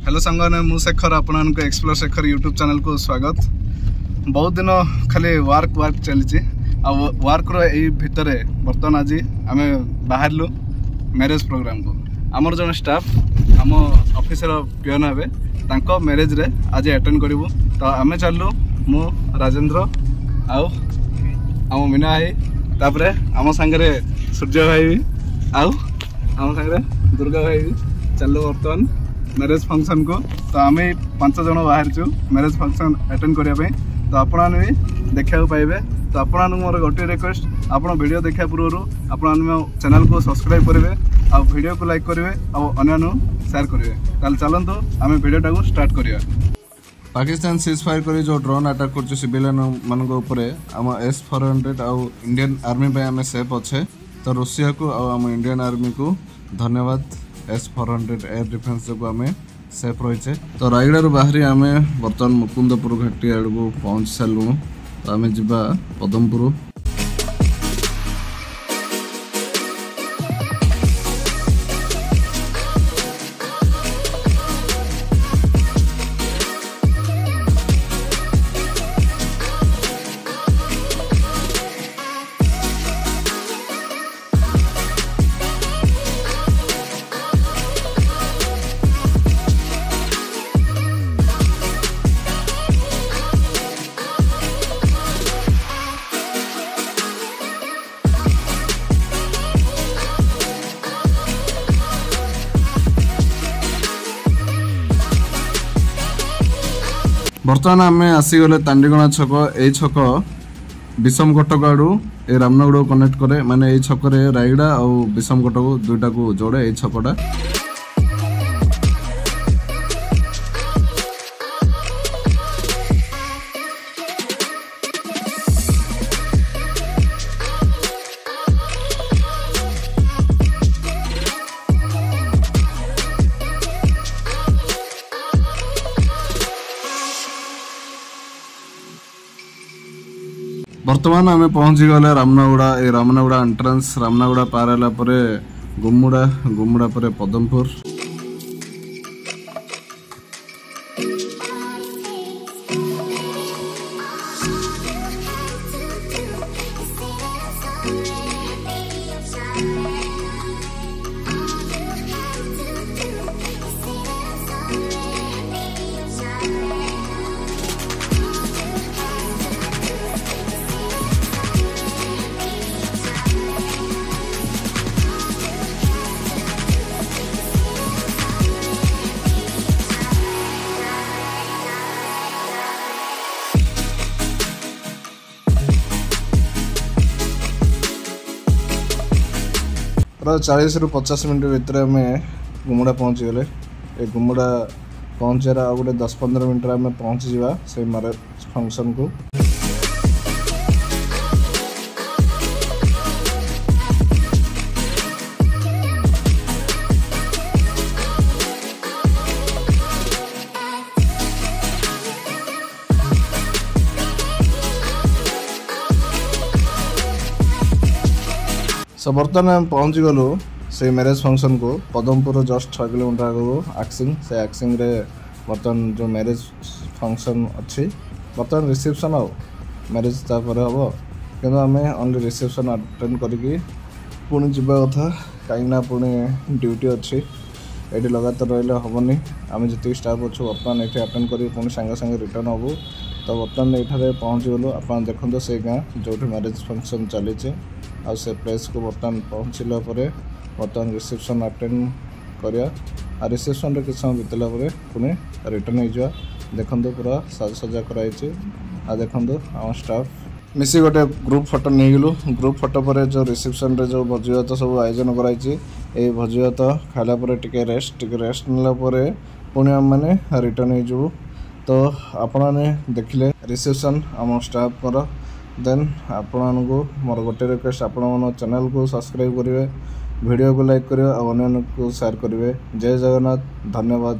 Hello सांगने मु शेखर आपण explore Shekhar YouTube channel को स्वागत। बहुत दिन खाली वर्क चली वर्क भितर बर्तमान आज आम बाहरलु मैरेज प्रोग्राम को आमर जन स्टाफ आम ऑफिस पियन हे मैरेज रे आज अटेंड करूँ। तो आम चलू मु राजेंद्र आम मीना भाई तापर आम सांगे सूर्य भाई भी आम सांगे दुर्गा भाई भी चलू बर्तमान मैरेज फंक्शन को। तो आम 5 जन बाहर छू मैरेज फंक्शन अटेंड करने। तो आपण भी देखा पाइबे। तो आपण मोर गोटे रिक्वेस्ट आप वीडियो देखा पूर्व आपण चैनल को सब्सक्राइब करेंगे आ वीडियो को लाइक करेंगे और अन्य शेयर करेंगे। ताल चलतु आम वीडियोटा को स्टार्ट करिया। पाकिस्तान सीज फायर करी जो ड्रोन अटैक कर सिविलियन मान आम S-400 आउ इंडियन आर्मी पे आम सेफ अच्छे। तो रूसिया को आम इंडियन आर्मी को धन्यवाद। S-400 एयर डिफेन्स जो आम सेफ रही। तो रायगड़ा बाहरी आम बर्तमान मुकुंदपुर घाटी आड़ को पहुँच सारूँ। तो आम जा पदमपुर। बर्तमान आम आसीगले तांडीगणा छक। ये छक विषमकटक आड़ू ए रामनगड़ कनेक्ट करे माने ये छक रायगड़ा और विषमकटक दुईटा को जोड़े ये छकटा। बर्तमान आम पहुँची गले रामनगड़ा। ये रामनगड़ा एंट्रेंस रामनगड़ा पार है गुमुड़ा गुमुड़ा पर पदमपुर। प्राय 40 ରୁ 50 मिनट भितर आम गुमुड़ा पहुँची गले। ये गुमुड़ा पहुँचार आ गए 10-15 मिनट आम पहुँची जा से मैरेज फंक्शन को। बर्तमान आम पहुँची गलु से मैरेज फंक्शन को पदमपुर जस्ट 6 किलोमीटर आगे आक्सिंग से आक्सिंग रे बर्तमान जो मैरेज फंक्शन अच्छी बर्तमान रिसेप्शन आ मैरेज तापर हम कि आम ओनली रिसेप्शन अटेंड करके पुणी जावा कथा कहीं पुणी ड्यूटी अच्छी ये लगातार रही हेनी। आम जी स्टाफ अच्छे बर्तमान ये अटेंड कर पुणी सांगे सांगे रिटर्न हबू। तो बर्तमान ये पहुँची गलु आप देखते से गाँ जो मैरेज फंक्शन चली आ से प्लेस को बर्तमान पहुँचला बर्तमान रिसेप्शन अटेंड करिया। रिसेप्शन रे किछ समय बितला पुणी रिटर्न हो देखते पूरा साजसजा कराई। देखते आम स्टाफ मिसी गोटे ग्रुप फोटो नहीं गलु। ग्रुप फोटो पर जो रिसेप्शन रे जो भोजी भात सब आयोजन कराई भोजी भात खाला टिके रेस्ट नेला पुणी आम मैंने रिटर्न हो। तो आपने देखिले रिसेप्शन आम स्टाफ कर देन आपण को मोर गोटे रिक्वेस्ट आपण चैनल को सब्सक्राइब करेंगे वीडियो को लाइक करेंगे और अन्य को शेयर करेंगे। जय जगन्नाथ धन्यवाद।